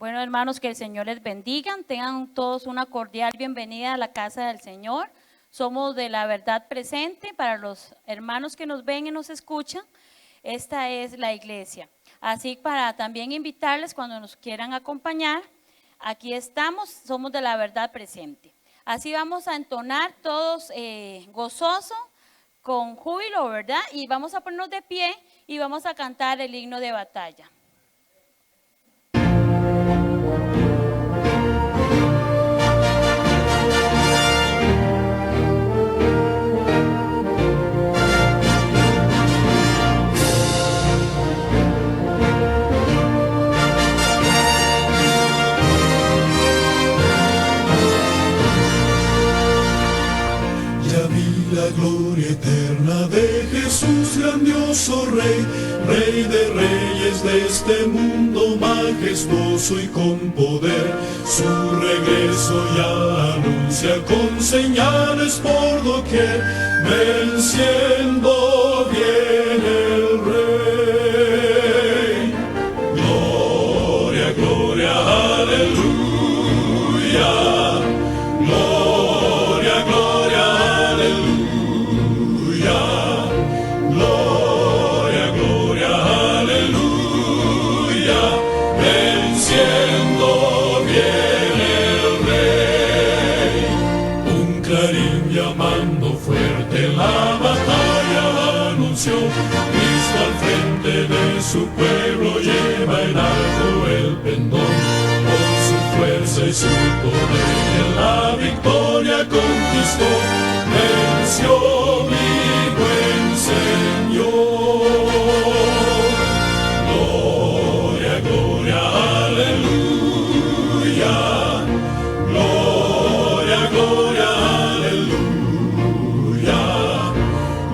Bueno, hermanos, que el Señor les bendiga. Tengan todos una cordial bienvenida a la casa del Señor. Somos de la verdad presente. Para los hermanos que nos ven y nos escuchan, esta es la iglesia. Así para también invitarles cuando nos quieran acompañar, aquí estamos, somos de la verdad presente. Así vamos a entonar todos gozoso, con júbilo, ¿verdad? Y vamos a ponernos de pie y vamos a cantar el himno de batalla. La gloria eterna de Jesús, grandioso Rey, Rey de reyes de este mundo, majestuoso y con poder. Su regreso ya anuncia con señales por doquier, venciendo viene el Rey. Gloria, gloria, aleluya. Gloria, gloria, aleluya. Gloria, gloria, aleluya. Venciendo viene el Rey. Un clarín llamando fuerte la batalla anunció. Cristo al frente de su pueblo lleva en alto el pendón. Con su fuerza y su poder la victoria conquistó. Venció mi buen Señor. Gloria, gloria, aleluya. Gloria, gloria, aleluya.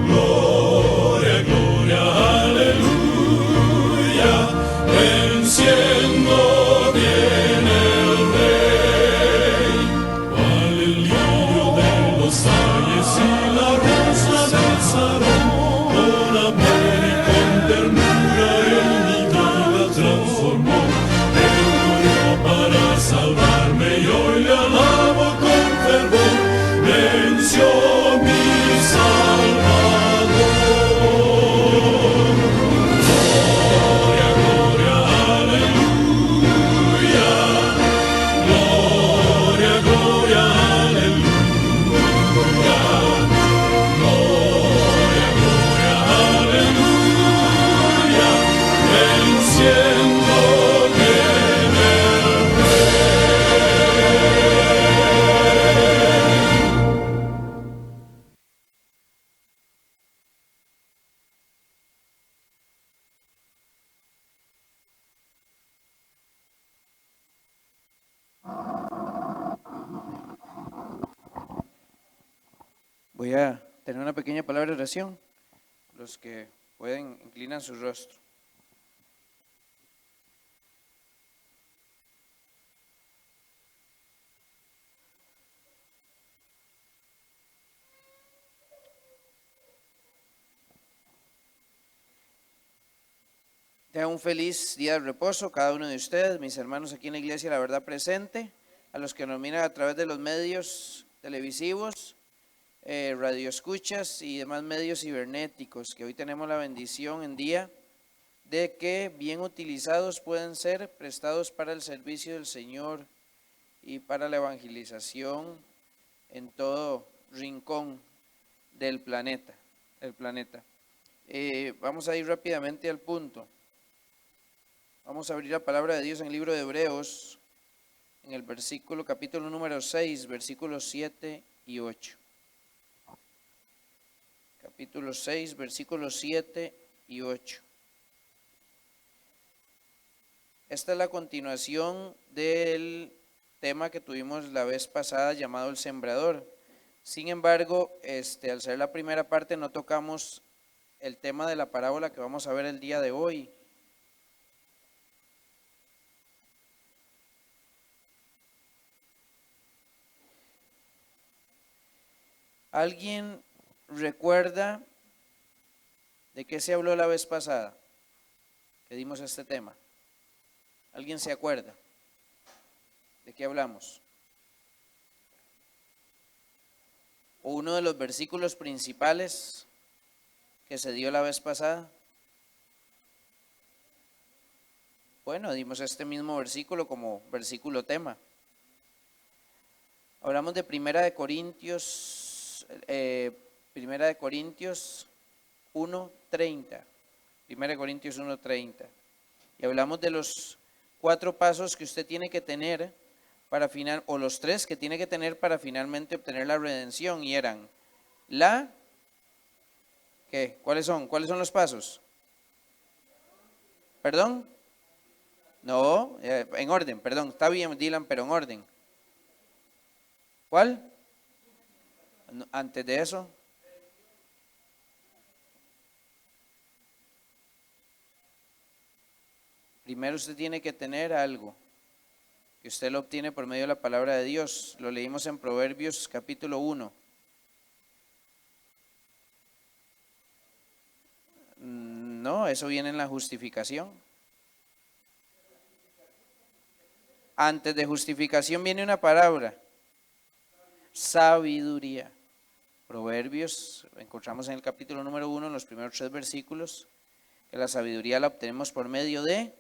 Gloria, gloria, aleluya. Venciendo viene el Rey. Cual el lirio de los valles y la rosa del Sarón, con amor y con ternura en mi vida transformó. Él murió para salvarme y hoy le alabo con fervor. Venció mi Salvador. Gloria, gloria, aleluya. Gloria, gloria, aleluya. Gloria, gloria, aleluya. Venciendo viene el Voy a tener una pequeña palabra de oración. Los que pueden, inclinan su rostro. Tengan un feliz día de reposo cada uno de ustedes, mis hermanos aquí en la iglesia La Verdad Presente, a los que nos miran a través de los medios televisivos, radioescuchas y demás medios cibernéticos, que hoy tenemos la bendición en día de que bien utilizados pueden ser prestados para el servicio del Señor y para la evangelización en todo rincón del planeta. Vamos a ir rápidamente al punto. Vamos a abrir la palabra de Dios en el libro de Hebreos, en el capítulo número 6, versículos 7 y 8. Capítulo 6, versículos 7 y 8. Esta es la continuación del tema que tuvimos la vez pasada llamado el sembrador. Sin embargo, al ser la primera parte no tocamos el tema de la parábola que vamos a ver el día de hoy. ¿Alguien recuerda de qué se habló la vez pasada que dimos este tema? ¿Alguien se acuerda? ¿De qué hablamos? Uno de los versículos principales que se dio la vez pasada. Bueno, dimos este mismo versículo como versículo tema. Hablamos de Primera de Corintios 1:30. Primera de Corintios 1:30. Y hablamos de los 4 pasos que usted tiene que tener para o los 3 que tiene que tener para finalmente obtener la redención. Y eran ¿qué? ¿Cuáles son? ¿Cuáles son los pasos? ¿Perdón? No, en orden, perdón. Está bien, Dylan, pero en orden. ¿Cuál? Antes de eso. Primero usted tiene que tener algo que usted lo obtiene por medio de la palabra de Dios. Lo leímos en Proverbios capítulo 1. No, eso viene en la justificación. Antes de justificación viene una palabra: sabiduría. Proverbios, encontramos en el capítulo número 1, en los primeros 3 versículos, que la sabiduría la obtenemos por medio de,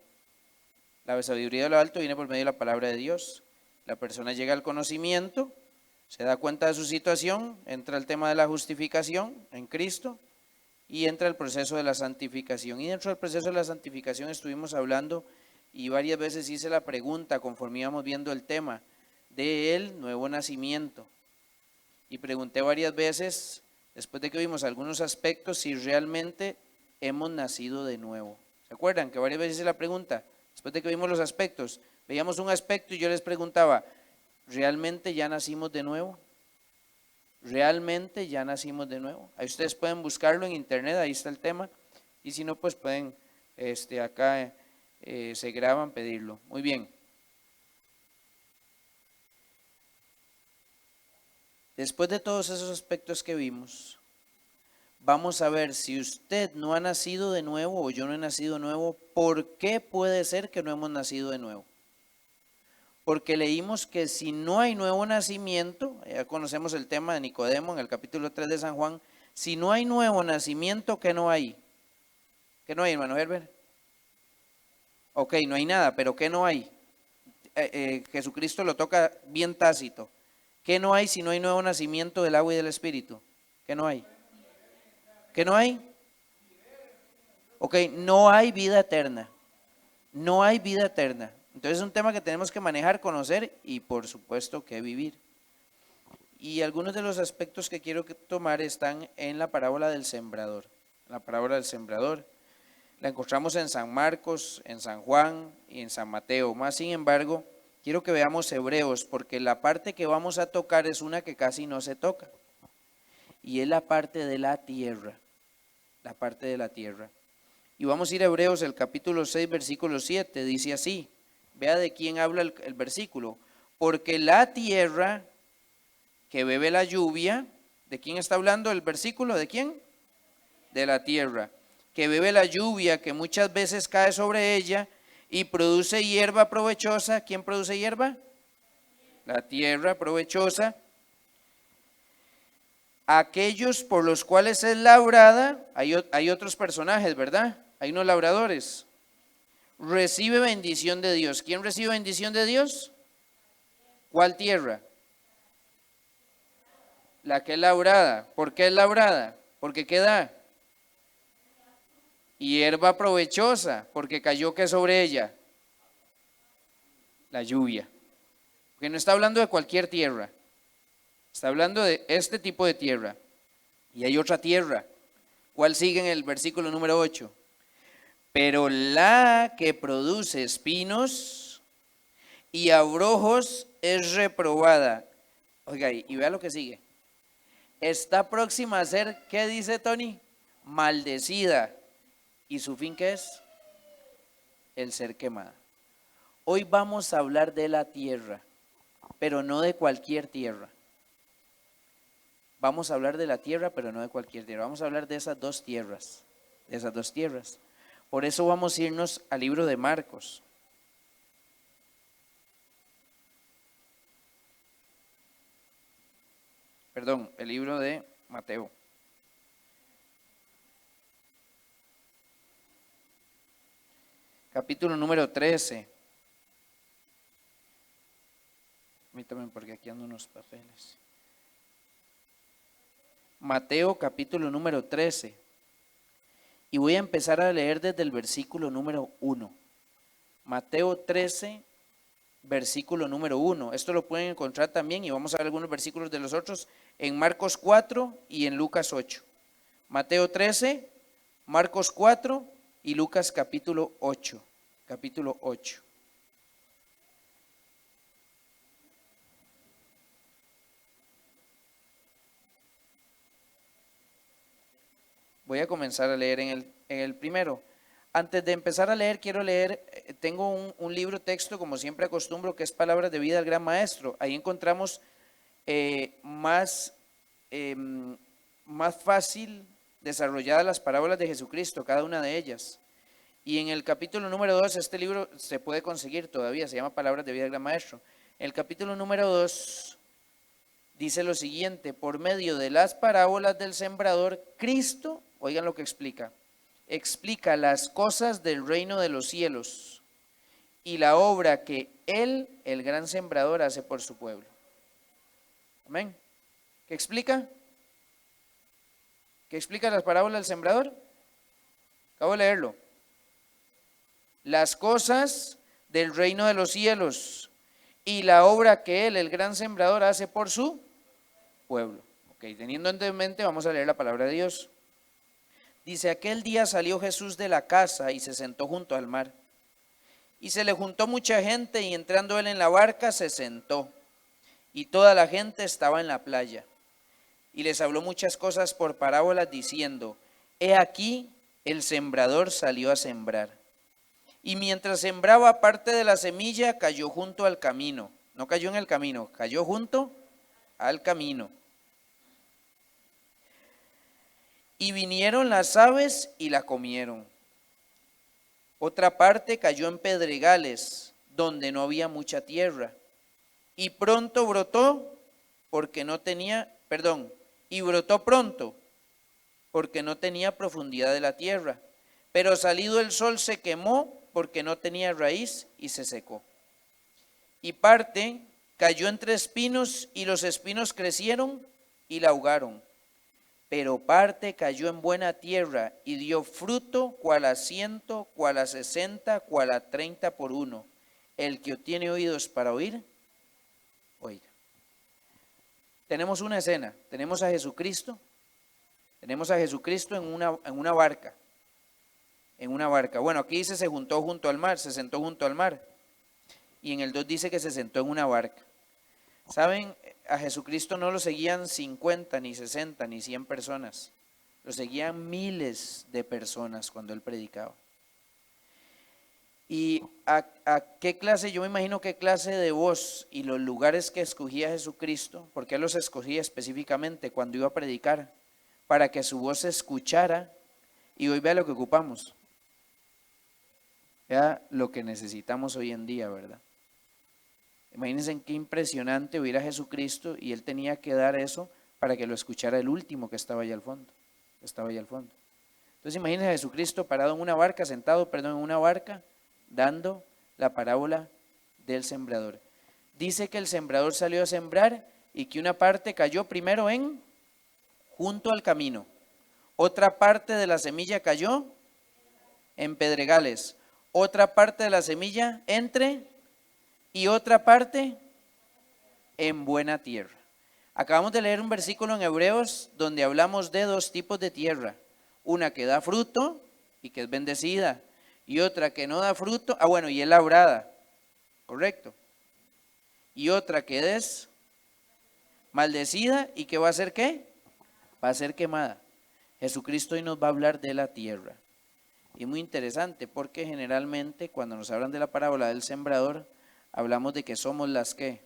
la sabiduría de lo alto viene por medio de la palabra de Dios. La persona llega al conocimiento, se da cuenta de su situación, entra el tema de la justificación en Cristo y entra el proceso de la santificación. Y dentro del proceso de la santificación estuvimos hablando y varias veces hice la pregunta conforme íbamos viendo el tema del nuevo nacimiento. Y pregunté varias veces, después de que vimos algunos aspectos, si realmente hemos nacido de nuevo. ¿Se acuerdan que varias veces hice la pregunta? Después de que vimos los aspectos, veíamos un aspecto y yo les preguntaba, ¿realmente ya nacimos de nuevo? ¿Realmente ya nacimos de nuevo? Ahí ustedes pueden buscarlo en internet, ahí está el tema. Y si no, pues pueden, acá se graban, pedirlo. Muy bien. Después de todos esos aspectos que vimos, vamos a ver si usted no ha nacido de nuevo o yo no he nacido de nuevo. ¿Por qué puede ser que no hemos nacido de nuevo? Porque leímos que si no hay nuevo nacimiento, ya conocemos el tema de Nicodemo en el capítulo 3 de San Juan, si no hay nuevo nacimiento, ¿qué no hay? ¿Qué no hay, hermano Herbert? Ok, no hay nada, pero ¿qué no hay? Jesucristo lo toca bien tácito. ¿Qué no hay si no hay nuevo nacimiento del agua y del Espíritu? ¿Qué no hay? ¿Qué no hay? Ok, no hay vida eterna. No hay vida eterna. Entonces es un tema que tenemos que manejar, conocer y por supuesto que vivir. Y algunos de los aspectos que quiero tomar están en la parábola del sembrador. La parábola del sembrador la encontramos en San Marcos, en San Juan y en San Mateo. Más sin embargo, quiero que veamos Hebreos, porque la parte que vamos a tocar es una que casi no se toca. Y es la parte de la tierra. La parte de la tierra. Y vamos a ir a Hebreos, el capítulo 6, versículo 7. Dice así. Vea de quién habla el versículo. Porque la tierra que bebe la lluvia, ¿de quién está hablando el versículo? ¿De quién? De la tierra. Que bebe la lluvia que muchas veces cae sobre ella y produce hierba provechosa. ¿Quién produce hierba? La tierra provechosa. Aquellos por los cuales es labrada, hay otros personajes, ¿verdad? Hay unos labradores. Recibe bendición de Dios. ¿Quién recibe bendición de Dios? ¿Cuál tierra? La que es labrada. ¿Por qué es labrada? Porque ¿qué da? Hierba provechosa. Porque cayó ¿qué sobre ella? La lluvia. Porque no está hablando de cualquier tierra. Está hablando de este tipo de tierra. Y hay otra tierra. ¿Cuál sigue en el versículo número 8? Pero la que produce espinos y abrojos es reprobada. Oiga, y vea lo que sigue. Está próxima a ser, ¿qué dice Tony? Maldecida. ¿Y su fin qué es? El ser quemada. Hoy vamos a hablar de la tierra, pero no de cualquier tierra. Vamos a hablar de la tierra, pero no de cualquier tierra. Vamos a hablar de esas dos tierras. De esas dos tierras. Por eso vamos a irnos al libro de Marcos. Perdón, el libro de Mateo. Capítulo número 13. Permítame porque aquí ando unos papeles. Mateo capítulo número 13. Y voy a empezar a leer desde el versículo número 1. Mateo 13, versículo número 1. Esto lo pueden encontrar también, y vamos a ver algunos versículos de los otros, en Marcos 4 y en Lucas 8. Mateo 13, Marcos 4 y Lucas capítulo 8. Capítulo 8. Voy a comenzar a leer en el primero. Antes de empezar a leer, quiero leer, tengo un libro texto, como siempre acostumbro, que es Palabras de Vida del Gran Maestro. Ahí encontramos más fácil desarrolladas las parábolas de Jesucristo, cada una de ellas. Y en el capítulo número 2, este libro se puede conseguir todavía, se llama Palabras de Vida del Gran Maestro. En el capítulo número 2 dice lo siguiente: por medio de las parábolas del sembrador, Cristo, oigan lo que explica las cosas del reino de los cielos y la obra que Él, el gran sembrador, hace por su pueblo. Amén. ¿Qué explica? ¿Qué explica las parábolas del sembrador? Acabo de leerlo. Las cosas del reino de los cielos y la obra que Él, el gran sembrador, hace por su pueblo. Ok, teniendo en mente, vamos a leer la palabra de Dios. Dice: aquel día salió Jesús de la casa y se sentó junto al mar. Y se le juntó mucha gente, y entrando él en la barca se sentó. Y toda la gente estaba en la playa. Y les habló muchas cosas por parábolas, diciendo: he aquí, el sembrador salió a sembrar. Y mientras sembraba, parte de la semilla cayó junto al camino. No cayó en el camino, cayó junto al camino. Y vinieron las aves y la comieron. Otra parte cayó en pedregales, donde no había mucha tierra. Y pronto brotó, porque no tenía, y brotó pronto, porque no tenía profundidad de la tierra. Pero salido el sol se quemó, porque no tenía raíz, y se secó. Y parte cayó entre espinos, y los espinos crecieron y la ahogaron. Pero parte cayó en buena tierra y dio fruto, cual a 100, cual a 60, cual a 30 por uno. El que tiene oídos para oír, oiga. Tenemos una escena, tenemos a Jesucristo en una barca. En una barca. Bueno, aquí dice se juntó junto al mar, se sentó junto al mar. Y en el 2 dice que se sentó en una barca. ¿Saben? A Jesucristo no lo seguían 50, ni 60, ni 100 personas. Lo seguían miles de personas cuando él predicaba. ¿Y a qué clase? Yo me imagino qué clase de voz y los lugares que escogía Jesucristo, porque él los escogía específicamente cuando iba a predicar, para que su voz se escuchara. Y hoy vea lo que ocupamos. Vea lo que necesitamos hoy en día, ¿verdad? Imagínense qué impresionante oír a Jesucristo, y él tenía que dar eso para que lo escuchara el último que estaba allá al fondo. Entonces imagínense a Jesucristo parado en una barca, en una barca, dando la parábola del sembrador. Dice que el sembrador salió a sembrar y que una parte cayó primero junto al camino. Otra parte de la semilla cayó en pedregales. Otra parte de la semilla y otra parte en buena tierra. Acabamos de leer un versículo en Hebreos donde hablamos de dos tipos de tierra. Una que da fruto y que es bendecida, y otra que no da fruto, y es labrada, correcto. Y otra que es maldecida y que va a ser ¿qué? Va a ser quemada. Jesucristo hoy nos va a hablar de la tierra. Y muy interesante porque generalmente cuando nos hablan de la parábola del sembrador, hablamos de que somos las que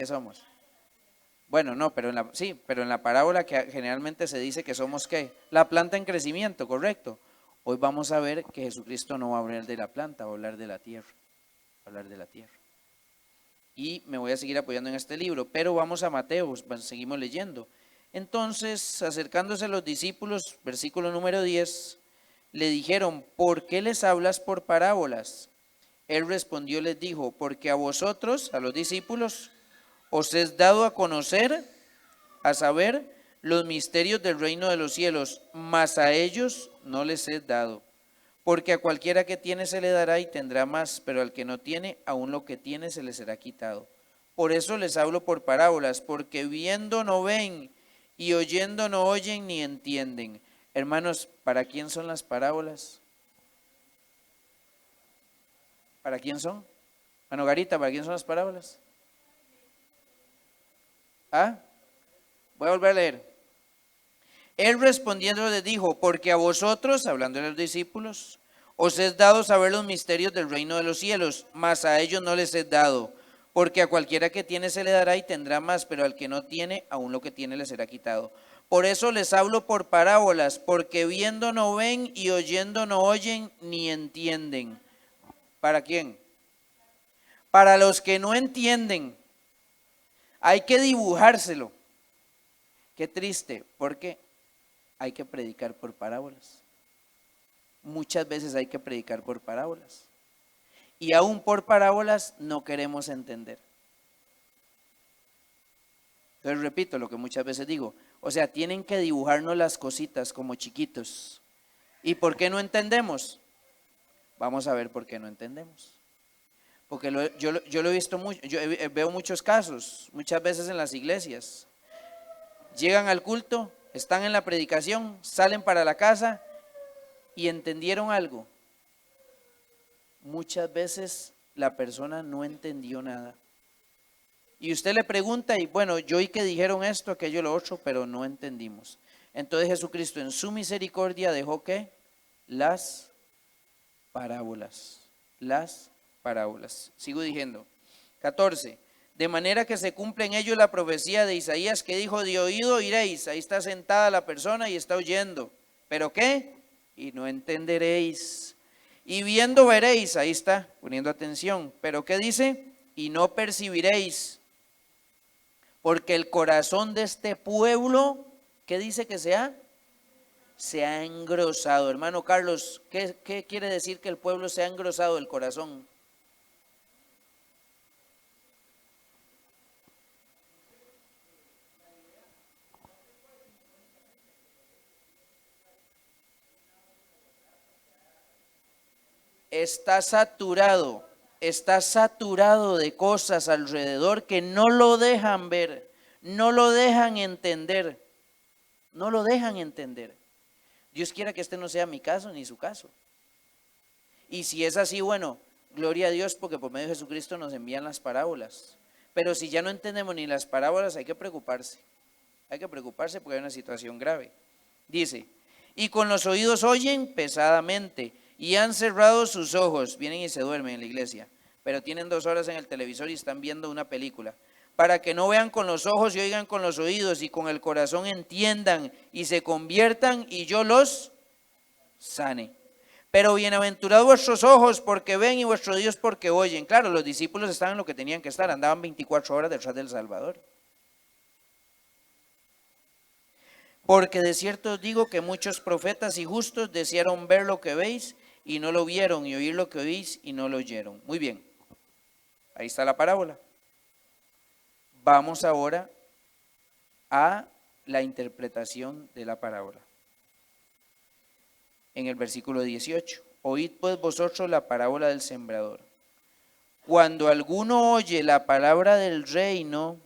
somos. Bueno, no, pero en la parábola que generalmente se dice que somos ¿qué? La planta en crecimiento, correcto. Hoy vamos a ver que Jesucristo no va a hablar de la planta, va a hablar de la tierra. y me voy a seguir apoyando en este libro, pero vamos a Mateo, seguimos leyendo. Entonces, acercándose a los discípulos, versículo número 10, le dijeron, ¿por qué les hablas por parábolas? Él respondió, les dijo, porque a vosotros, a los discípulos, os es dado a conocer, a saber, los misterios del reino de los cielos, mas a ellos no les es dado. Porque a cualquiera que tiene se le dará y tendrá más, pero al que no tiene, aún lo que tiene se le será quitado. Por eso les hablo por parábolas, porque viendo no ven y oyendo no oyen ni entienden. Hermanos, ¿para quién son las parábolas? ¿Para quién son? Mano Garita, ¿para quién son las parábolas? ¿Ah? Voy a volver a leer. Él respondiendo les dijo, porque a vosotros, hablando de los discípulos, os es dado saber los misterios del reino de los cielos, mas a ellos no les es dado, porque a cualquiera que tiene se le dará y tendrá más, pero al que no tiene, aún lo que tiene le será quitado. Por eso les hablo por parábolas, porque viendo no ven y oyendo no oyen ni entienden. ¿Para quién? Para los que no entienden. Hay que dibujárselo. Qué triste, porque hay que predicar por parábolas. Muchas veces hay que predicar por parábolas. Y aún por parábolas no queremos entender. Entonces repito lo que muchas veces digo. O sea, tienen que dibujarnos las cositas como chiquitos. ¿Y por qué no entendemos? Vamos a ver por qué no entendemos. Porque yo lo he visto mucho, veo muchos casos, muchas veces en las iglesias. Llegan al culto, están en la predicación, salen para la casa y entendieron algo. Muchas veces la persona no entendió nada. Y usted le pregunta y bueno, yo oí que dijeron esto, aquello, lo otro, pero no entendimos. Entonces Jesucristo en su misericordia dejó ¿qué? Las parábolas. Las parábolas. Sigo diciendo. 14. De manera que se cumple en ello la profecía de Isaías que dijo, de oído oiréis. Ahí está sentada la persona y está oyendo. ¿Pero qué? Y no entenderéis. Y viendo veréis. Ahí está, poniendo atención. ¿Pero qué dice? Y no percibiréis. Porque el corazón de este pueblo, ¿qué dice que sea? Se ha engrosado. Hermano Carlos, ¿qué quiere decir que el pueblo se ha engrosado el corazón? Está saturado de cosas alrededor que no lo dejan ver, no lo dejan entender, no lo dejan entender. Dios quiera que este no sea mi caso ni su caso. Y si es así, bueno, gloria a Dios porque por medio de Jesucristo nos envían las parábolas. Pero si ya no entendemos ni las parábolas, hay que preocuparse. Hay que preocuparse porque hay una situación grave. Dice, y con los oídos oyen pesadamente y han cerrado sus ojos. Vienen y se duermen en la iglesia, pero tienen 2 horas en el televisor y están viendo una película. Para que no vean con los ojos y oigan con los oídos y con el corazón entiendan y se conviertan y yo los sane. Pero bienaventurados vuestros ojos porque ven y vuestros oídos porque oyen. Claro, los discípulos estaban en lo que tenían que estar, andaban 24 horas detrás del Salvador. Porque de cierto os digo que muchos profetas y justos desearon ver lo que veis y no lo vieron, y oír lo que oís y no lo oyeron. Muy bien, ahí está la parábola. Vamos ahora a la interpretación de la parábola. En el versículo 18, oíd pues vosotros la parábola del sembrador. Cuando alguno oye la palabra del reino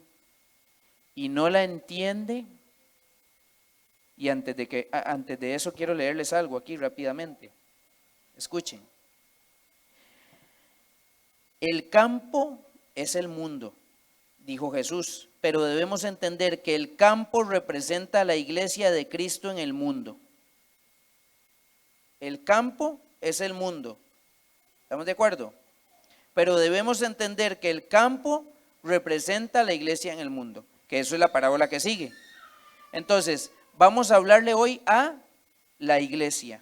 y no la entiende, y antes de eso quiero leerles algo aquí rápidamente. Escuchen. El campo es el mundo, dijo Jesús, pero debemos entender que el campo representa a la iglesia de Cristo en el mundo. El campo es el mundo. ¿Estamos de acuerdo? Pero debemos entender que el campo representa a la iglesia en el mundo, que eso es la parábola que sigue. Entonces, vamos a hablarle hoy a la iglesia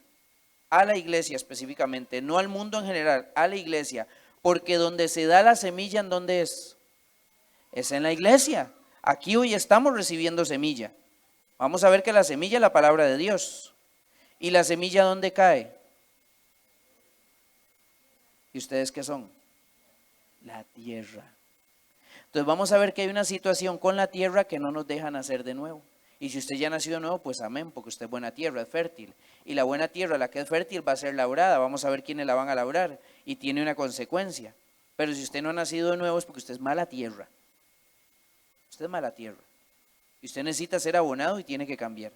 específicamente, no al mundo en general, a la iglesia, porque donde se da la semilla, ¿en dónde es? Es en la iglesia. Aquí hoy estamos recibiendo semilla. Vamos a ver que la semilla es la palabra de Dios. ¿Y la semilla dónde cae? ¿Y ustedes qué son? La tierra. Entonces vamos a ver que hay una situación con la tierra que no nos deja nacer de nuevo. Y si usted ya nació de nuevo, pues amén, porque usted es buena tierra, es fértil. Y la buena tierra, la que es fértil, va a ser labrada. Vamos a ver quiénes la van a labrar. Y tiene una consecuencia. Pero si usted no ha nacido de nuevo es porque usted es mala tierra. Usted es mala tierra. Y usted necesita ser abonado y tiene que cambiar.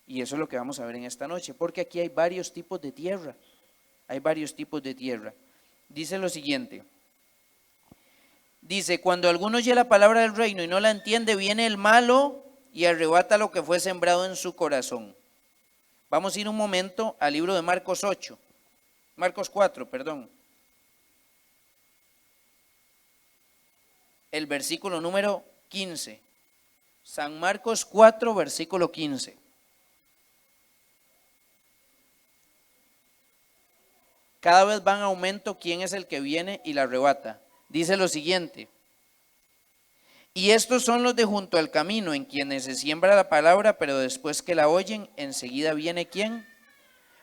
Y eso es lo que vamos a ver en esta noche. Porque aquí hay varios tipos de tierra. Hay varios tipos de tierra. Dice lo siguiente. Dice, cuando alguno oye la palabra del reino y no la entiende, viene el malo y arrebata lo que fue sembrado en su corazón. Vamos a ir un momento al libro de Marcos 8. Marcos 4, perdón. El versículo número 15. San Marcos 4, versículo 15. Cada vez va en aumento quién es el que viene y la arrebata. Dice lo siguiente. Y estos son los de junto al camino, en quienes se siembra la palabra, pero después que la oyen, enseguida viene ¿quién?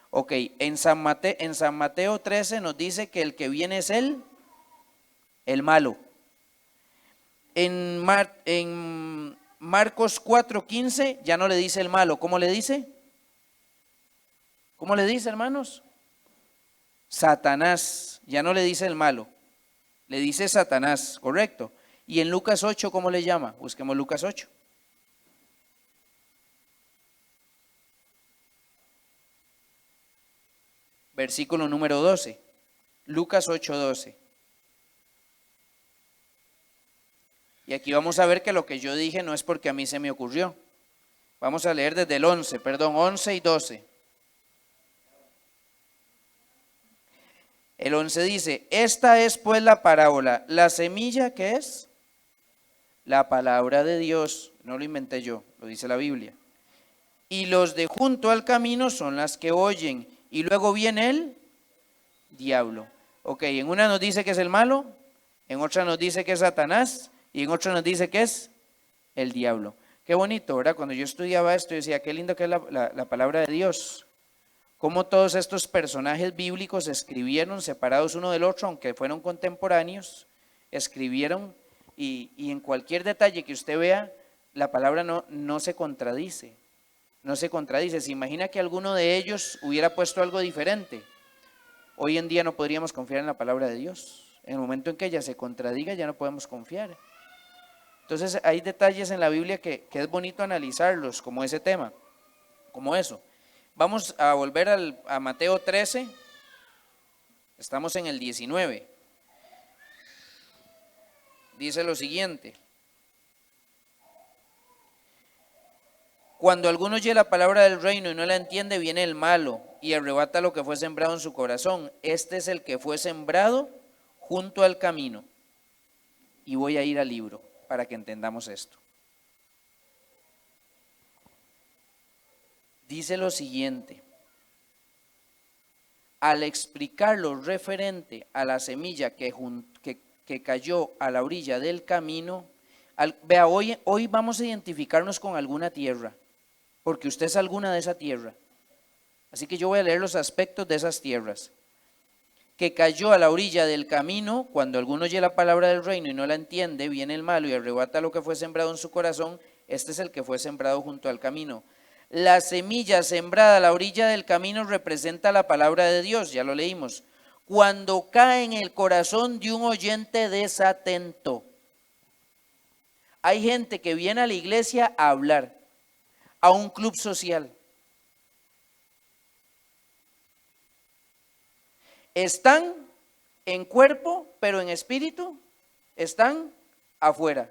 Ok, en San Mateo 13 nos dice que el que viene es el malo. En Marcos 4:15 ya no le dice el malo. ¿Cómo le dice? ¿Cómo le dice, hermanos? Satanás. Ya no le dice el malo. Le dice Satanás, correcto. Y en Lucas 8, ¿cómo le llama? Busquemos Lucas 8. Versículo número 12. Lucas 8:12. Y aquí vamos a ver que lo que yo dije no es porque a mí se me ocurrió. Vamos a leer desde el 11 y 12. El 11 dice, esta es pues la parábola. La semilla, ¿qué es? La palabra de Dios. No lo inventé yo, lo dice la Biblia. Y los de junto al camino son las que oyen. Y luego viene el diablo. Ok, en una nos dice que es el malo, en otra nos dice que es Satanás y en otra nos dice que es el diablo. Qué bonito, ¿verdad? Cuando yo estudiaba esto, yo decía, qué lindo que es la palabra de Dios. Cómo todos estos personajes bíblicos escribieron separados uno del otro, aunque fueron contemporáneos, escribieron y en cualquier detalle que usted vea, la palabra no se contradice. No se contradice. ¿Se imagina que alguno de ellos hubiera puesto algo diferente? Hoy en día no podríamos confiar en la palabra de Dios. En el momento en que ella se contradiga, ya no podemos confiar. Entonces hay detalles en la Biblia que es bonito analizarlos, como ese tema, como eso. Vamos a volver a Mateo 13, estamos en el 19. Dice lo siguiente. Cuando alguno oye la palabra del reino y no la entiende, viene el malo y arrebata lo que fue sembrado en su corazón. Este es el que fue sembrado junto al camino. Y voy a ir al libro para que entendamos esto. Dice lo siguiente. Al explicar lo referente a la semilla que cayó a la orilla del camino, vea, hoy vamos a identificarnos con alguna tierra, porque usted es alguna de esa tierra. Así que yo voy a leer los aspectos de esas tierras. Que cayó a la orilla del camino, cuando alguno oye la palabra del reino y no la entiende, viene el malo y arrebata lo que fue sembrado en su corazón. Este es el que fue sembrado junto al camino. La semilla sembrada a la orilla del camino representa la palabra de Dios, ya lo leímos. Cuando cae en el corazón de un oyente desatento. Hay gente que viene a la iglesia a hablar, a un club social. Están en cuerpo, pero en espíritu están afuera.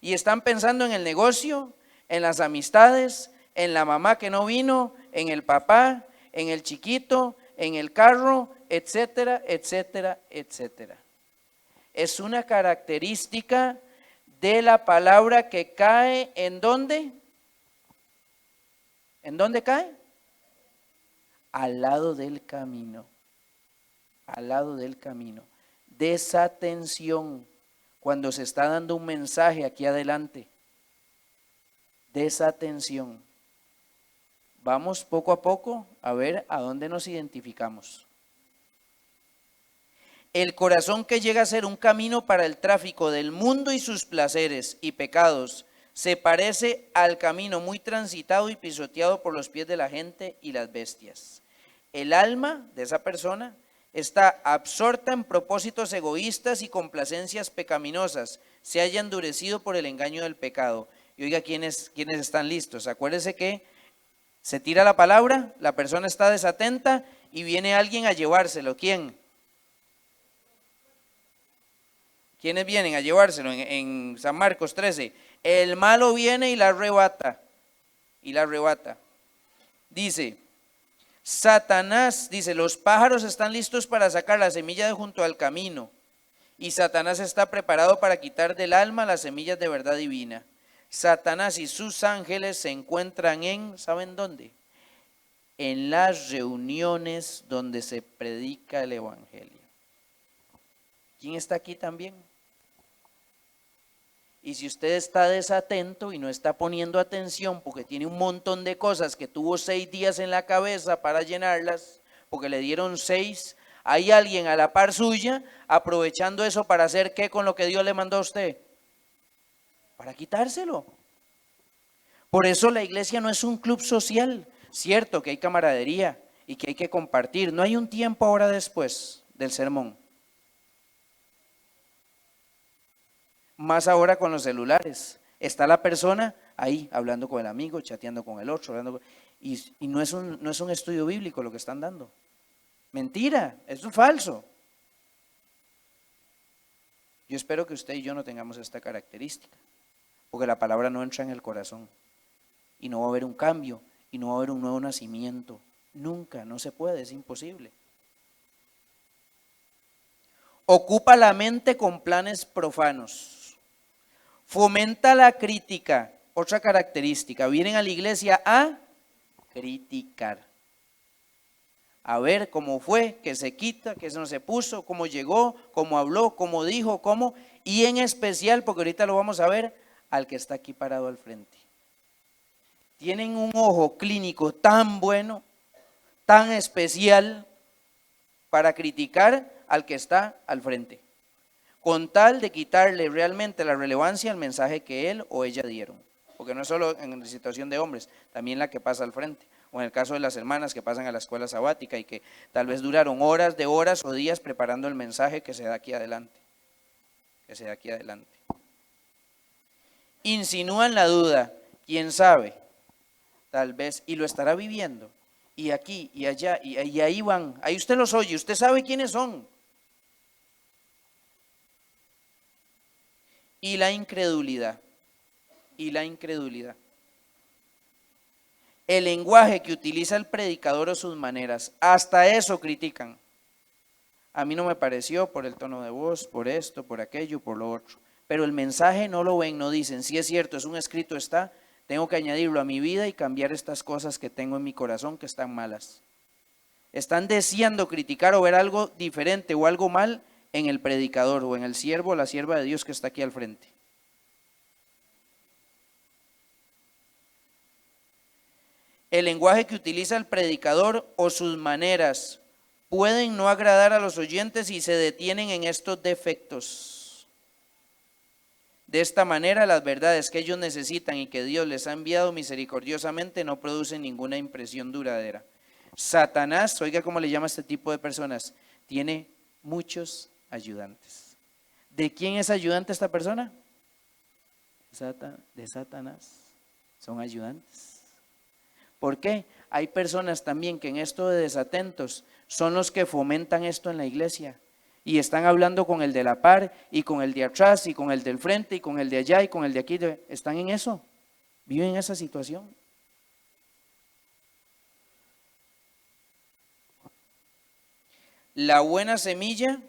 Y están pensando en el negocio, en las amistades, en la mamá que no vino, en el papá, en el chiquito, en el carro, etcétera, etcétera, etcétera. Es una característica de la palabra que cae ¿en dónde? ¿En dónde cae? Al lado del camino. Al lado del camino. Desatención. cuando se está dando un mensaje aquí adelante. Desatención. Vamos poco a poco a ver a dónde nos identificamos. El corazón que llega a ser un camino para el tráfico del mundo y sus placeres y pecados se parece al camino muy transitado y pisoteado por los pies de la gente y las bestias. El alma de esa persona está absorta en propósitos egoístas y complacencias pecaminosas, se haya endurecido por el engaño del pecado. Y oiga, ¿quiénes están listos? Acuérdese que se tira la palabra, la persona está desatenta y viene alguien a llevárselo. ¿Quién? ¿Quiénes vienen a llevárselo? En San Marcos 13. El malo viene y la arrebata. Y la arrebata. Dice, Satanás, dice, los pájaros están listos para sacar la semilla de junto al camino. Y Satanás está preparado para quitar del alma las semillas de verdad divina. Satanás y sus ángeles se encuentran en, ¿saben dónde? En las reuniones donde se predica el evangelio. ¿Quién está aquí también? Y si usted está desatento y no está poniendo atención porque tiene un montón de cosas que tuvo 6 días en la cabeza para llenarlas, porque le dieron 6, hay alguien a la par suya aprovechando eso para hacer ¿qué con lo que Dios le mandó a usted? Para quitárselo. Por eso la iglesia no es un club social. Cierto que hay camaradería y que hay que compartir. No hay un tiempo ahora después del sermón. Más ahora con los celulares. Está la persona ahí hablando con el amigo, chateando con el otro. Y no es un estudio bíblico lo que están dando. Mentira, eso es falso. Yo espero que usted y yo no tengamos esta característica. Porque la palabra no entra en el corazón. Y no va a haber un cambio. Y no va a haber un nuevo nacimiento. Nunca, no se puede, es imposible. Ocupa la mente con planes profanos. Fomenta la crítica, otra característica. Vienen a la iglesia a criticar. A ver cómo fue, qué se quita, qué no se puso, cómo llegó, cómo habló, cómo dijo, cómo. Y en especial, porque ahorita lo vamos a ver, al que está aquí parado al frente. Tienen un ojo clínico tan bueno, tan especial, para criticar al que está al frente, con tal de quitarle realmente la relevancia al mensaje que él o ella dieron. Porque no es solo en la situación de hombres, también la que pasa al frente. O en el caso de las hermanas que pasan a la escuela sabática y que tal vez duraron horas de horas o días preparando el mensaje que se da aquí adelante. Que se da aquí adelante. Insinúan la duda, quién sabe, tal vez, y lo estará viviendo. Y aquí, y allá, y ahí van, ahí usted los oye, usted sabe quiénes son. Y la incredulidad, El lenguaje que utiliza el predicador o sus maneras, hasta eso critican. A mí no me pareció por el tono de voz, por esto, por aquello, por lo otro. Pero el mensaje no lo ven, no dicen, si es cierto, es un escrito, está, tengo que añadirlo a mi vida y cambiar estas cosas que tengo en mi corazón que están malas. Están deseando criticar o ver algo diferente o algo mal en el predicador o en el siervo o la sierva de Dios que está aquí al frente. El lenguaje que utiliza el predicador o sus maneras pueden no agradar a los oyentes y se detienen en estos defectos. De esta manera, las verdades que ellos necesitan y que Dios les ha enviado misericordiosamente no producen ninguna impresión duradera. Satanás, oiga cómo le llama a este tipo de personas, tiene muchos ayudantes. ¿De quién es ayudante esta persona? De Satanás. Son ayudantes. ¿Por qué? Hay personas también que en esto de desatentos son los que fomentan esto en la iglesia. Y están hablando con el de la par, y con el de atrás, y con el del frente, y con el de allá, y con el de aquí. Están en eso. Viven en esa situación. La buena semilla.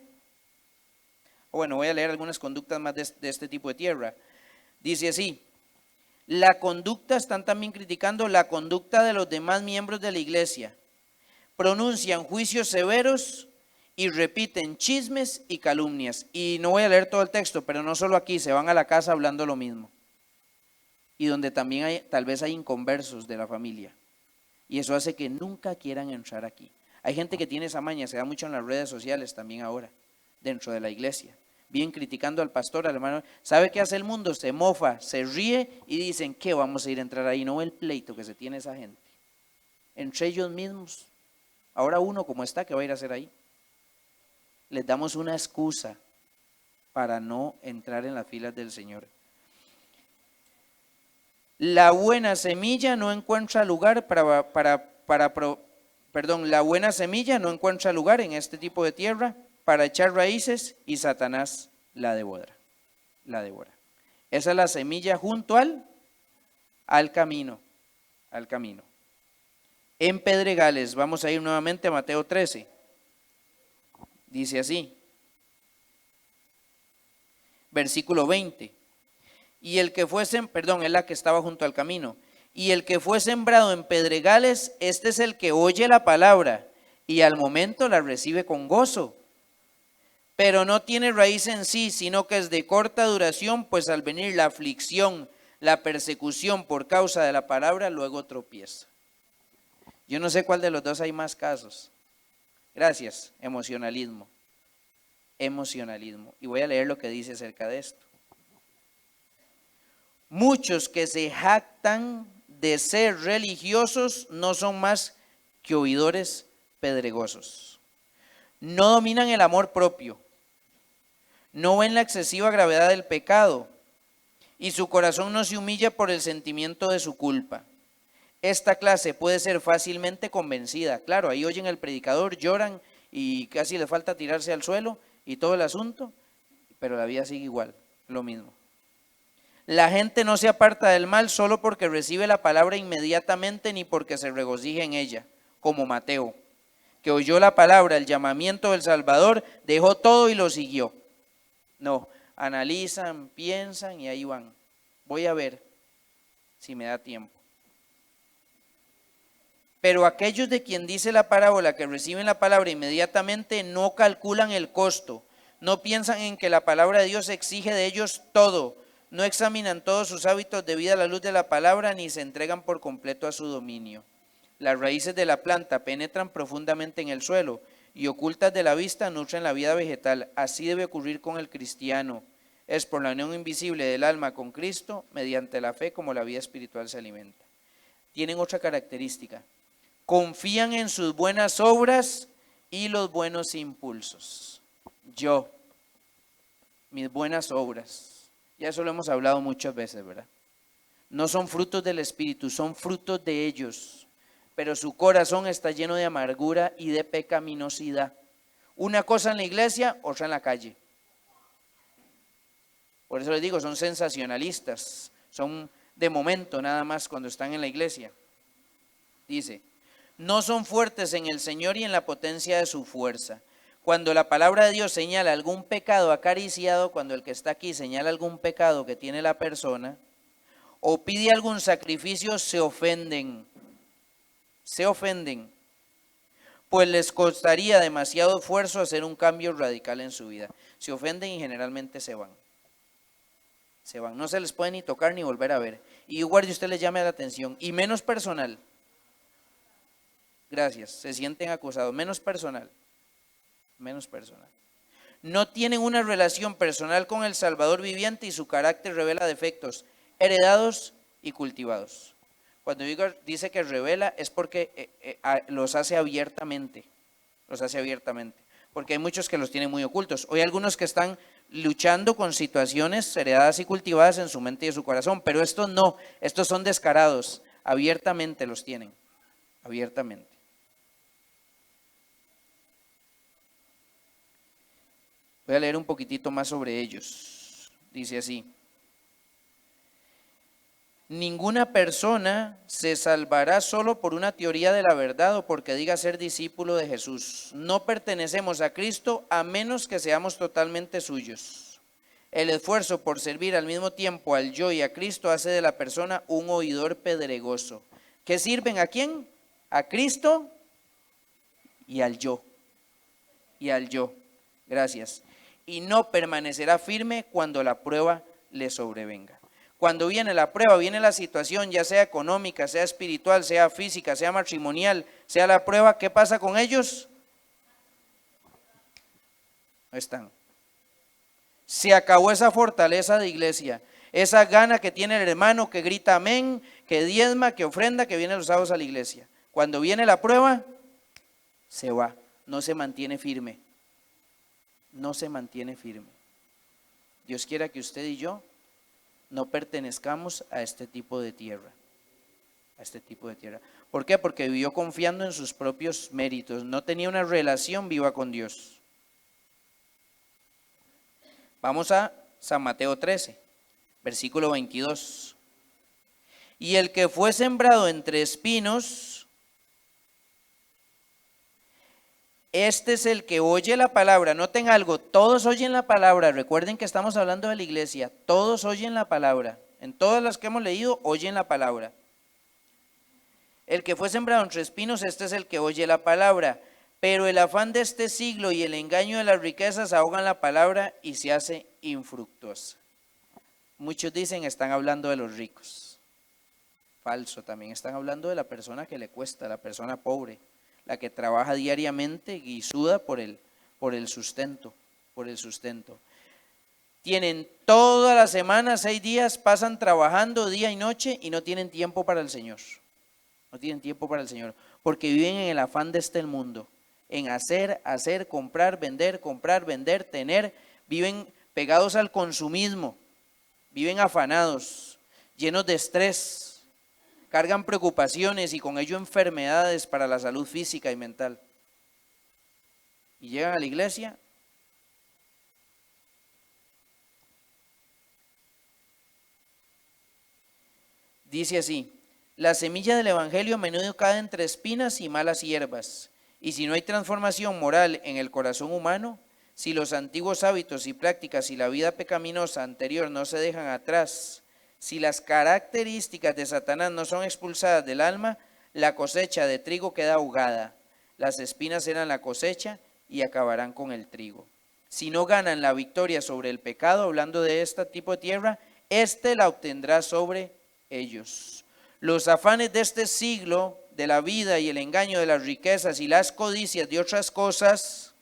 Bueno, voy a leer algunas conductas más de este tipo de tierra. Dice así. La conducta, están también criticando la conducta de los demás miembros de la iglesia. Pronuncian juicios severos y repiten chismes y calumnias. Y no voy a leer todo el texto, pero no solo aquí, se van a la casa hablando lo mismo. Y donde también tal vez hay inconversos de la familia. Y eso hace que nunca quieran entrar aquí. Hay gente que tiene esa maña, se da mucho en las redes sociales también ahora, dentro de la iglesia. Bien criticando al pastor, al hermano. ¿Sabe qué hace el mundo? Se mofa, se ríe y dicen, ¿qué vamos a ir a entrar ahí? No el pleito que se tiene esa gente. Entre ellos mismos. Ahora uno como está, ¿qué va a ir a hacer ahí? Les damos una excusa para no entrar en las filas del Señor. La buena semilla no encuentra lugar la buena semilla no encuentra lugar en este tipo de tierra para echar raíces y Satanás la devora. Esa es la semilla junto al camino. En pedregales, vamos a ir nuevamente a Mateo 13. Dice así, versículo 20. Y el que fue, es la que estaba junto al camino. Y el que fue sembrado en pedregales, este es el que oye la palabra y al momento la recibe con gozo. Pero no tiene raíz en sí, sino que es de corta duración, pues al venir la aflicción, la persecución por causa de la palabra, luego tropieza. Yo no sé cuál de los dos hay más casos. Gracias, emocionalismo. Y voy a leer lo que dice acerca de esto. Muchos que se jactan de ser religiosos no son más que oidores pedregosos. No dominan el amor propio. No ven la excesiva gravedad del pecado. Y su corazón no se humilla por el sentimiento de su culpa. Esta clase puede ser fácilmente convencida. Claro, ahí oyen al predicador, lloran y casi les falta tirarse al suelo y todo el asunto, pero la vida sigue igual, lo mismo. La gente no se aparta del mal solo porque recibe la palabra inmediatamente ni porque se regocija en ella, como Mateo, que oyó la palabra, el llamamiento del Salvador, dejó todo y lo siguió. No, analizan, piensan y ahí van. Voy a ver si me da tiempo. Pero aquellos de quien dice la parábola que reciben la palabra inmediatamente no calculan el costo, no piensan en que la palabra de Dios exige de ellos todo, no examinan todos sus hábitos de vida a la luz de la palabra ni se entregan por completo a su dominio. Las raíces de la planta penetran profundamente en el suelo y ocultas de la vista nutren la vida vegetal. Así debe ocurrir con el cristiano. Es por la unión invisible del alma con Cristo, mediante la fe, como la vida espiritual se alimenta. Tienen otra característica. Confían en sus buenas obras y los buenos impulsos. Mis buenas obras. Ya eso lo hemos hablado muchas veces, ¿verdad? No son frutos del Espíritu, son frutos de ellos. Pero su corazón está lleno de amargura y de pecaminosidad. Una cosa en la iglesia, otra en la calle. Por eso les digo, son sensacionalistas. Son de momento nada más cuando están en la iglesia. Dice, no son fuertes en el Señor y en la potencia de su fuerza. Cuando la palabra de Dios señala algún pecado acariciado, cuando el que está aquí señala algún pecado que tiene la persona, o pide algún sacrificio, se ofenden, pues les costaría demasiado esfuerzo hacer un cambio radical en su vida. Se ofenden y generalmente se van. No se les puede ni tocar ni volver a ver. Y guarde, usted les llame la atención. Y menos personal. Gracias, se sienten acusados. Menos personal. No tienen una relación personal con el Salvador viviente y su carácter revela defectos heredados y cultivados. Cuando dice que revela es porque los hace abiertamente. Porque hay muchos que los tienen muy ocultos. Hoy hay algunos que están luchando con situaciones heredadas y cultivadas en su mente y en su corazón. Pero estos no, estos son descarados. Abiertamente los tienen. Abiertamente. Voy a leer un poquitito más sobre ellos. Dice así. Ninguna persona se salvará solo por una teoría de la verdad o porque diga ser discípulo de Jesús. No pertenecemos a Cristo a menos que seamos totalmente suyos. El esfuerzo por servir al mismo tiempo al yo y a Cristo hace de la persona un oidor pedregoso. ¿Qué sirven a quién? A Cristo y al yo. y al yo. Gracias. Y no permanecerá firme cuando la prueba le sobrevenga. Cuando viene la prueba, viene la situación, ya sea económica, sea espiritual, sea física, sea matrimonial, sea la prueba, ¿qué pasa con ellos? No están. Se acabó esa fortaleza de iglesia, esa gana que tiene el hermano que grita amén, que diezma, que ofrenda, que viene los sábados a la iglesia. Cuando viene la prueba, se va, no se mantiene firme. No se mantiene firme. Dios quiera que usted y yo no pertenezcamos a este tipo de tierra. A este tipo de tierra. ¿Por qué? Porque vivió confiando en sus propios méritos. No tenía una relación viva con Dios. Vamos a San Mateo 13, versículo 22. Y el que fue sembrado entre espinos, este es el que oye la palabra. Noten algo, todos oyen la palabra. Recuerden que estamos hablando de la iglesia. Todos oyen la palabra. En todas las que hemos leído, oyen la palabra. El que fue sembrado entre espinos, este es el que oye la palabra. Pero el afán de este siglo y el engaño de las riquezas ahogan la palabra y se hace infructuosa. Muchos dicen están hablando de los ricos. Falso, también están hablando de la persona que le cuesta, la persona pobre, la que trabaja diariamente y suda por el sustento, Tienen toda la semana, 6 días, pasan trabajando día y noche y no tienen tiempo para el Señor. No tienen tiempo para el Señor, porque viven en el afán de este mundo, en hacer, comprar, vender, tener. Viven pegados al consumismo, viven afanados, llenos de estrés, cargan preocupaciones y con ello enfermedades para la salud física y mental. Y llegan a la iglesia dice así: la semilla del evangelio a menudo cae entre espinas y malas hierbas, y si no hay transformación moral en el corazón humano, si los antiguos hábitos y prácticas y la vida pecaminosa anterior no se dejan atrás, si las características de Satanás no son expulsadas del alma, la cosecha de trigo queda ahogada. Las espinas serán la cosecha y acabarán con el trigo. Si no ganan la victoria sobre el pecado, hablando de este tipo de tierra, éste la obtendrá sobre ellos. Los afanes de este siglo, de la vida y el engaño de las riquezas y las codicias de otras cosas.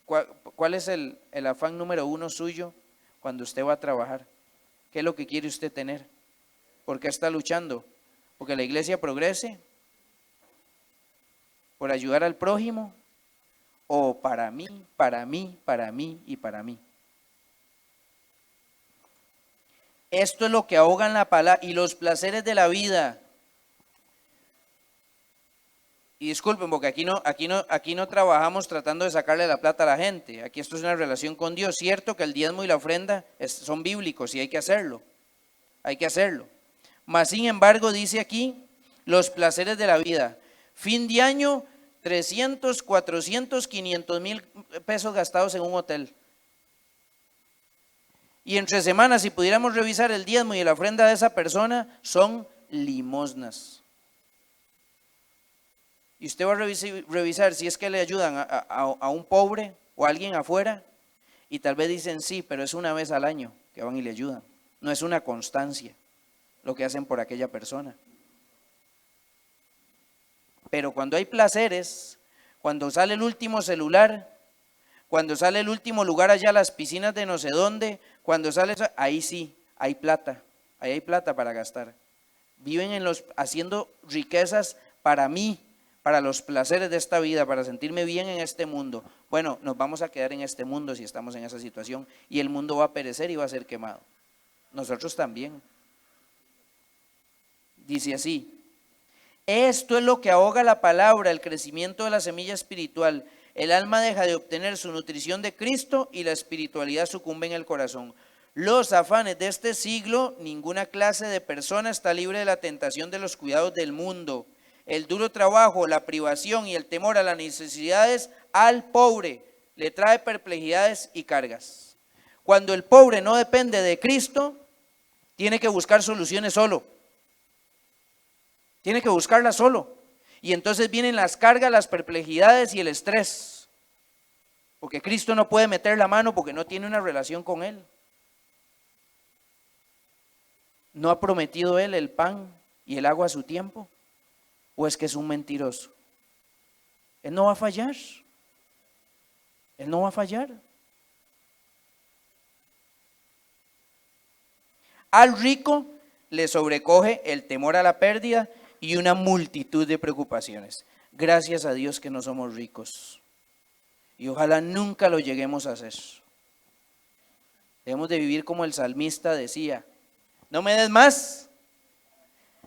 ¿Cuál es el afán número 1 suyo cuando usted va a trabajar? ¿Qué es lo que quiere usted tener? ¿Por qué está luchando? ¿Porque la iglesia progrese? ¿Por ayudar al prójimo? ¿O para mí y para mí? Esto es lo que ahogan la palabra y los placeres de la vida. Y disculpen, porque aquí no trabajamos tratando de sacarle la plata a la gente. Aquí esto es una relación con Dios. Cierto que el diezmo y la ofrenda son bíblicos y hay que hacerlo. Mas sin embargo dice aquí los placeres de la vida. Fin de año, 300, 400, 500 mil pesos gastados en un hotel. Y entre semanas, si pudiéramos revisar el diezmo y la ofrenda de esa persona, son limosnas. Y usted va a revisar si es que le ayudan a un pobre o a alguien afuera, y tal vez dicen sí, pero es una vez al año que van y le ayudan. No es una constancia lo que hacen por aquella persona. Pero cuando hay placeres, cuando sale el último celular, cuando sale el último lugar allá a las piscinas de no sé dónde, cuando sale eso, ahí sí, hay plata, ahí hay plata para gastar. Viven haciendo riquezas para mí, para los placeres de esta vida, para sentirme bien en este mundo. Bueno, nos vamos a quedar en este mundo si estamos en esa situación, y el mundo va a perecer y va a ser quemado. Nosotros también. Dice así: esto es lo que ahoga la palabra, el crecimiento de la semilla espiritual. El alma deja de obtener su nutrición de Cristo y la espiritualidad sucumbe en el corazón. Los afanes de este siglo, ninguna clase de persona está libre de la tentación de los cuidados del mundo. El duro trabajo, la privación y el temor a las necesidades al pobre le trae perplejidades y cargas. Cuando el pobre no depende de Cristo, tiene que buscar soluciones solo. Tiene que buscarlas solo. Y entonces vienen las cargas, las perplejidades y el estrés. Porque Cristo no puede meter la mano porque no tiene una relación con Él. ¿No ha prometido Él el pan y el agua a su tiempo? ¿O es que es un mentiroso? Él no va a fallar. Él no va a fallar. Al rico le sobrecoge el temor a la pérdida y una multitud de preocupaciones. Gracias a Dios que no somos ricos. Y ojalá nunca lo lleguemos a hacer. Debemos de vivir como el salmista decía: no me des más,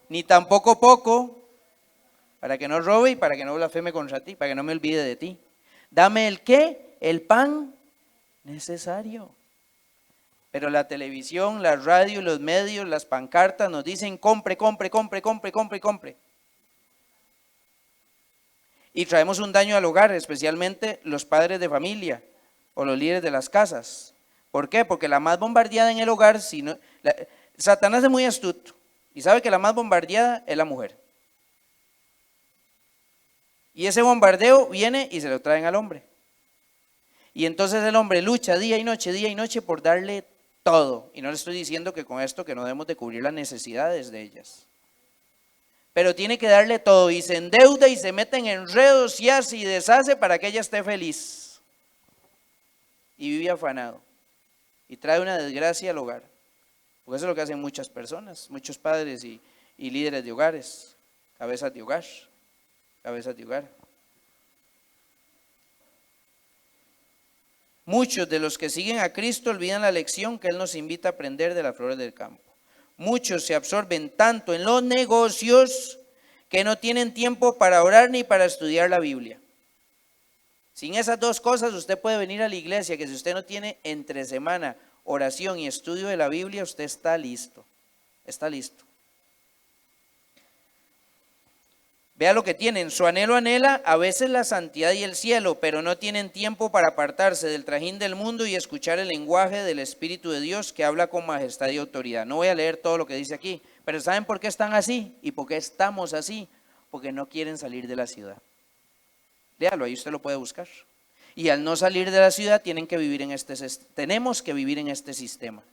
ni tampoco poco, para que no robe y para que no blasfeme contra ti, para que no me olvide de ti. Dame el qué, el pan necesario. Pero la televisión, la radio, los medios, las pancartas nos dicen compre, compre, compre, compre, compre, compre. Y traemos un daño al hogar, especialmente los padres de familia o los líderes de las casas. ¿Por qué? Porque la más bombardeada en el hogar, Satanás es muy astuto y sabe que la más bombardeada es la mujer. Y ese bombardeo viene y se lo traen al hombre. Y entonces el hombre lucha día y noche por darle todo. Y no le estoy diciendo que con esto que no debemos de cubrir las necesidades de ellas. Pero tiene que darle todo y se endeuda y se mete en enredos y hace y deshace para que ella esté feliz. Y vive afanado. Y trae una desgracia al hogar. Porque eso es lo que hacen muchas personas, muchos padres y líderes de hogares, cabezas de hogar, cabezas de hogar. Muchos de los que siguen a Cristo olvidan la lección que Él nos invita a aprender de las flores del campo. Muchos se absorben tanto en los negocios que no tienen tiempo para orar ni para estudiar la Biblia. Sin esas dos cosas usted puede venir a la iglesia, que si usted no tiene entre semana oración y estudio de la Biblia, usted está listo. Está listo. Vea lo que tienen, su anhelo anhela a veces la santidad y el cielo, pero no tienen tiempo para apartarse del trajín del mundo y escuchar el lenguaje del Espíritu de Dios que habla con majestad y autoridad. No voy a leer todo lo que dice aquí, pero ¿saben por qué están así? ¿Y por qué estamos así? Porque no quieren salir de la ciudad. Léalo, ahí usted lo puede buscar. Y al no salir de la ciudad tenemos que vivir en este sistema.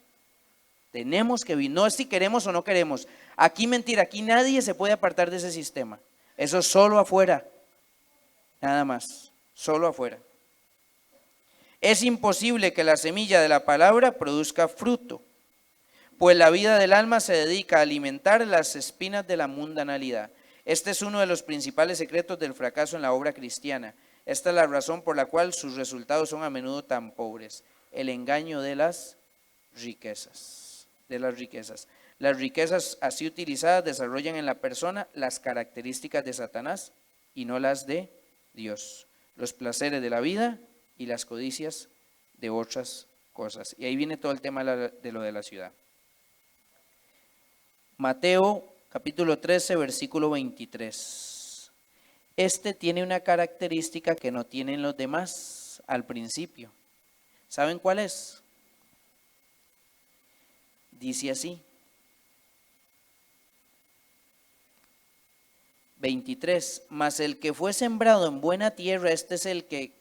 Tenemos que vivir, no es si queremos o no queremos. Aquí mentira, aquí nadie se puede apartar de ese sistema. Eso es solo afuera, nada más, solo afuera. Es imposible que la semilla de la palabra produzca fruto, pues la vida del alma se dedica a alimentar las espinas de la mundanalidad. Este es uno de los principales secretos del fracaso en la obra cristiana. Esta es la razón por la cual sus resultados son a menudo tan pobres. El engaño de las riquezas. Las riquezas así utilizadas desarrollan en la persona las características de Satanás y no las de Dios. Los placeres de la vida y las codicias de otras cosas. Y ahí viene todo el tema de lo de la ciudad. Mateo capítulo 13, versículo 23. Este tiene una característica que no tienen los demás al principio. ¿Saben cuál es? Dice así. 23, mas el que fue sembrado en buena tierra, este es el que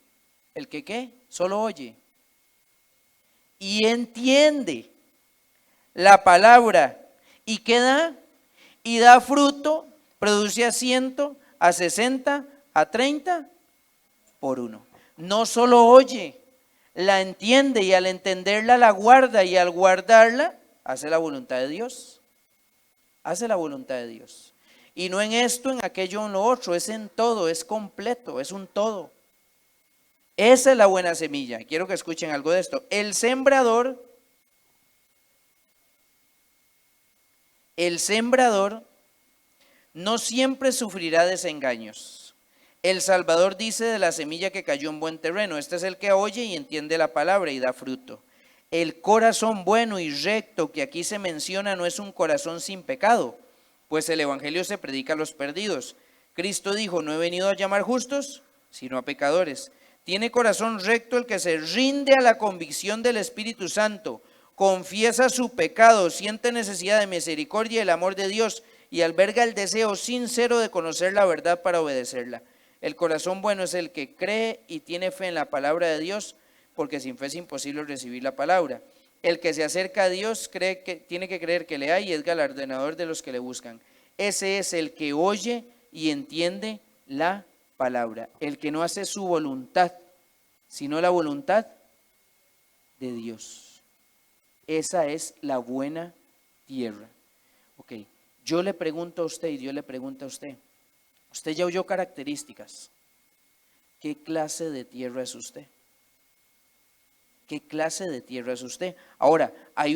¿qué? Solo oye y entiende la palabra y ¿qué da? Y da fruto, produce a 100, a 60, a 30 por uno. No solo oye, la entiende y al entenderla la guarda y al guardarla hace la voluntad de Dios. Hace la voluntad de Dios. Y no en esto, en aquello, en lo otro, es en todo, es completo, es un todo. Esa es la buena semilla. Quiero que escuchen algo de esto. El sembrador no siempre sufrirá desengaños. El Salvador dice de la semilla que cayó en buen terreno. Este es el que oye y entiende la palabra y da fruto. El corazón bueno y recto que aquí se menciona no es un corazón sin pecado, pues el evangelio se predica a los perdidos. Cristo dijo, no he venido a llamar justos, sino a pecadores. Tiene corazón recto el que se rinde a la convicción del Espíritu Santo, confiesa su pecado, siente necesidad de misericordia y el amor de Dios y alberga el deseo sincero de conocer la verdad para obedecerla. El corazón bueno es el que cree y tiene fe en la palabra de Dios, porque sin fe es imposible recibir la palabra. El que se acerca a Dios tiene que creer que le hay y es galardonador de los que le buscan. Ese es el que oye y entiende la palabra, el que no hace su voluntad, sino la voluntad de Dios. Esa es la buena tierra. Ok, yo le pregunto a usted y Dios le pregunta a usted. Usted ya oyó características. ¿Qué clase de tierra es usted? ¿Qué clase de tierra es usted? Ahora, hay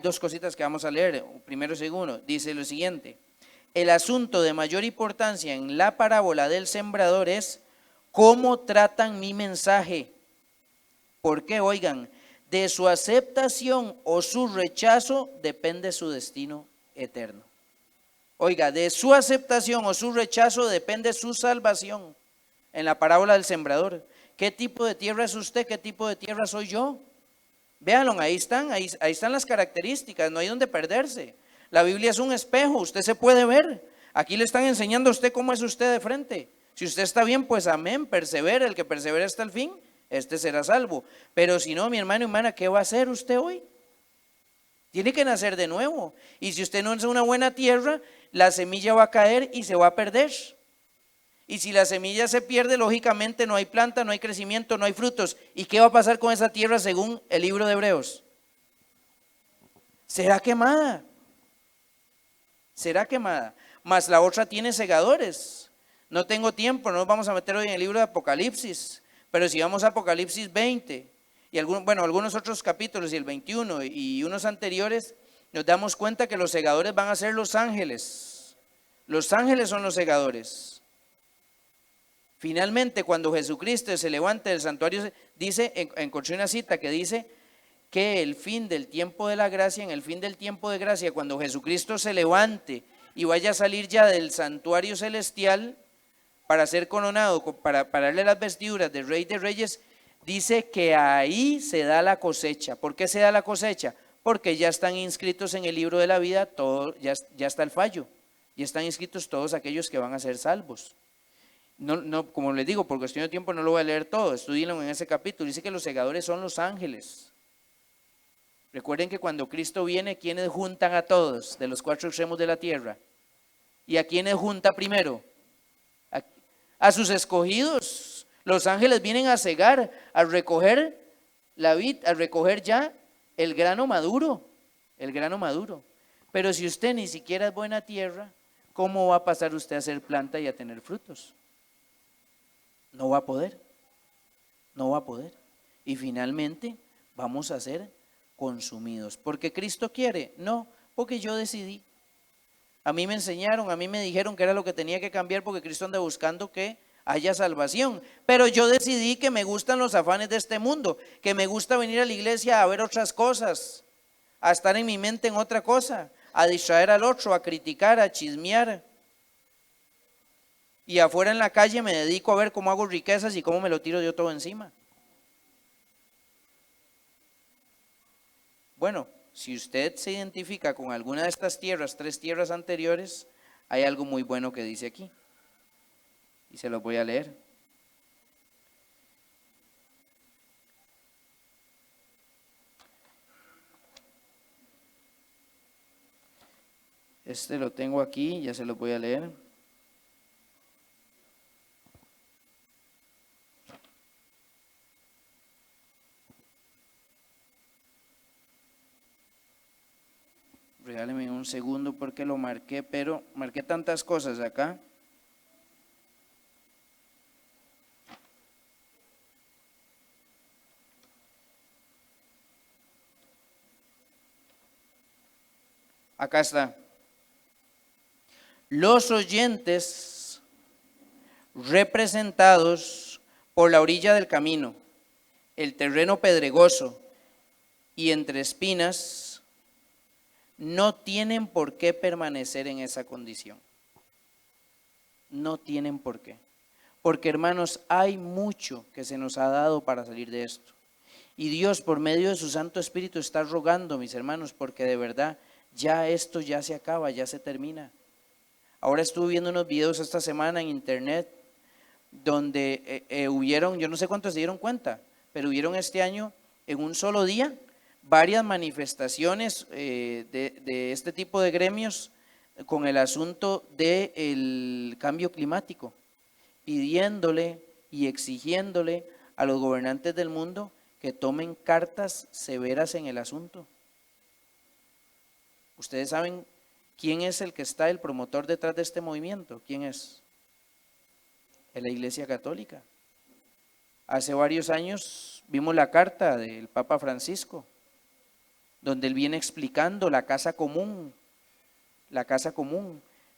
dos cositas que vamos a leer, primero y segundo. Dice lo siguiente: el asunto de mayor importancia en la parábola del sembrador es cómo tratan mi mensaje. ¿Por qué? Oigan, de su aceptación o su rechazo depende su destino eterno. Oiga, de su aceptación o su rechazo depende su salvación. En la parábola del sembrador, ¿qué tipo de tierra es usted? ¿Qué tipo de tierra soy yo? Véanlo, ahí están las características, no hay donde perderse. La Biblia es un espejo, usted se puede ver. Aquí le están enseñando a usted cómo es usted de frente. Si usted está bien, pues amén, persevera. El que persevera hasta el fin, este será salvo. Pero si no, mi hermano y hermana, ¿qué va a hacer usted hoy? Tiene que nacer de nuevo. Y si usted no es una buena tierra, la semilla va a caer y se va a perder. Y si la semilla se pierde, lógicamente no hay planta, no hay crecimiento, no hay frutos. ¿Y qué va a pasar con esa tierra según el libro de Hebreos? Será quemada. Será quemada. Mas la otra tiene segadores. No tengo tiempo, no nos vamos a meter hoy en el libro de Apocalipsis. Pero si vamos a Apocalipsis 20 y algunos otros capítulos y el 21 y unos anteriores, nos damos cuenta que los segadores van a ser los ángeles. Los ángeles son los segadores. Finalmente, cuando Jesucristo se levante del santuario, dice, encontré una cita que dice que el fin del tiempo de la gracia, en el fin del tiempo de gracia, cuando Jesucristo se levante y vaya a salir ya del santuario celestial para ser coronado, para darle las vestiduras de Rey de Reyes, dice que ahí se da la cosecha. ¿Por qué se da la cosecha? Porque ya están inscritos en el libro de la vida, ya está el fallo, ya están inscritos todos aquellos que van a ser salvos. No, como les digo, por cuestión de tiempo no lo voy a leer todo, estudienlo en ese capítulo. Dice que los segadores son los ángeles. Recuerden que cuando Cristo viene, ¿quiénes juntan a todos de los cuatro extremos de la tierra? ¿Y a quiénes junta primero? A sus escogidos. Los ángeles vienen a cegar, a recoger la vid, a recoger ya el grano maduro. El grano maduro. Pero si usted ni siquiera es buena tierra, ¿cómo va a pasar usted a ser planta y a tener frutos? No va a poder, no va a poder. Y finalmente vamos a ser consumidos. ¿Porque Cristo quiere? No, porque yo decidí. A mí me enseñaron, a mí me dijeron que era lo que tenía que cambiar porque Cristo anda buscando que haya salvación. Pero yo decidí que me gustan los afanes de este mundo, que me gusta venir a la iglesia a ver otras cosas, a estar en mi mente en otra cosa, a distraer al otro, a criticar, a chismear. Y afuera en la calle me dedico a ver cómo hago riquezas y cómo me lo tiro yo todo encima. Bueno, si usted se identifica con alguna de estas tierras, 3 tierras anteriores, hay algo muy bueno que dice aquí. Y se lo voy a leer. Este lo tengo aquí, ya se lo voy a leer. Regáleme un segundo porque lo marqué, pero marqué tantas cosas acá. Acá está. Los oyentes representados por la orilla del camino, el terreno pedregoso y entre espinas, no tienen por qué permanecer en esa condición. No tienen por qué. Porque, hermanos, hay mucho que se nos ha dado para salir de esto. Y Dios, por medio de su Santo Espíritu, está rogando, mis hermanos, porque de verdad ya esto ya se acaba, ya se termina. Ahora estuve viendo unos videos esta semana en internet donde hubieron, yo no sé cuántos se dieron cuenta, pero hubieron este año en un solo día varias manifestaciones de este tipo de gremios con el asunto del cambio climático, pidiéndole y exigiéndole a los gobernantes del mundo que tomen cartas severas en el asunto. Ustedes saben quién es el que está, el promotor detrás de este movimiento. ¿Quién es? Es la Iglesia Católica. Hace varios años vimos la carta del Papa Francisco, donde él viene explicando la casa común,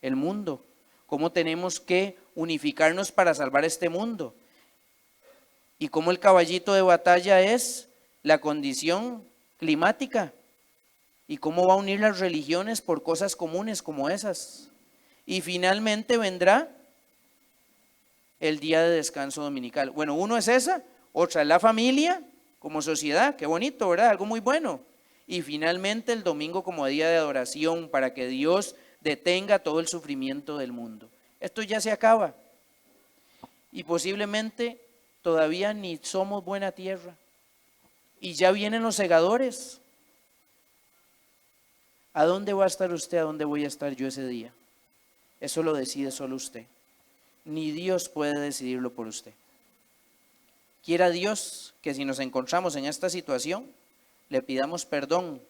el mundo, cómo tenemos que unificarnos para salvar este mundo, y cómo el caballito de batalla es la condición climática, y cómo va a unir las religiones por cosas comunes como esas. Y finalmente vendrá el día de descanso dominical. Bueno, uno es esa, otra es la familia como sociedad, qué bonito, ¿verdad? Algo muy bueno. Y finalmente el domingo como día de adoración para que Dios detenga todo el sufrimiento del mundo. Esto ya se acaba. Y posiblemente todavía ni somos buena tierra. Y ya vienen los segadores. ¿A dónde va a estar usted? ¿A dónde voy a estar yo ese día? Eso lo decide solo usted. Ni Dios puede decidirlo por usted. Quiera Dios que si nos encontramos en esta situación, le pidamos perdón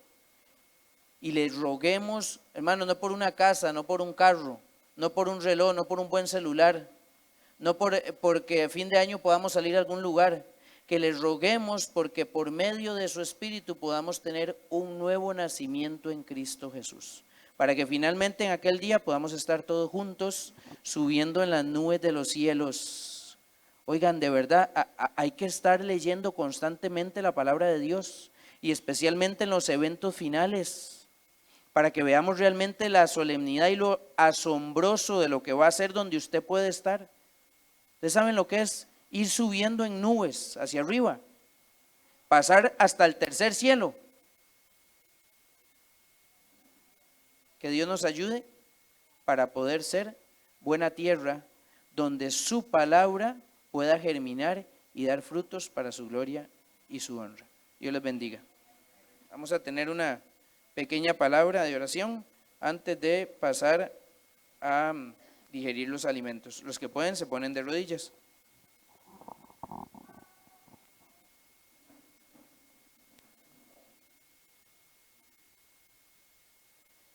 y le roguemos, hermano, no por una casa, no por un carro, no por un reloj, no por un buen celular, no porque a fin de año podamos salir a algún lugar, que le roguemos porque por medio de su Espíritu podamos tener un nuevo nacimiento en Cristo Jesús, para que finalmente en aquel día podamos estar todos juntos subiendo en las nubes de los cielos. Oigan, de verdad, hay que estar leyendo constantemente la palabra de Dios y especialmente en los eventos finales, para que veamos realmente la solemnidad y lo asombroso de lo que va a ser donde usted puede estar. Ustedes saben lo que es ir subiendo en nubes hacia arriba, pasar hasta el tercer cielo. Que Dios nos ayude para poder ser buena tierra donde su palabra pueda germinar y dar frutos para su gloria y su honra. Dios les bendiga. Vamos a tener una pequeña palabra de oración antes de pasar a digerir los alimentos. Los que pueden se ponen de rodillas.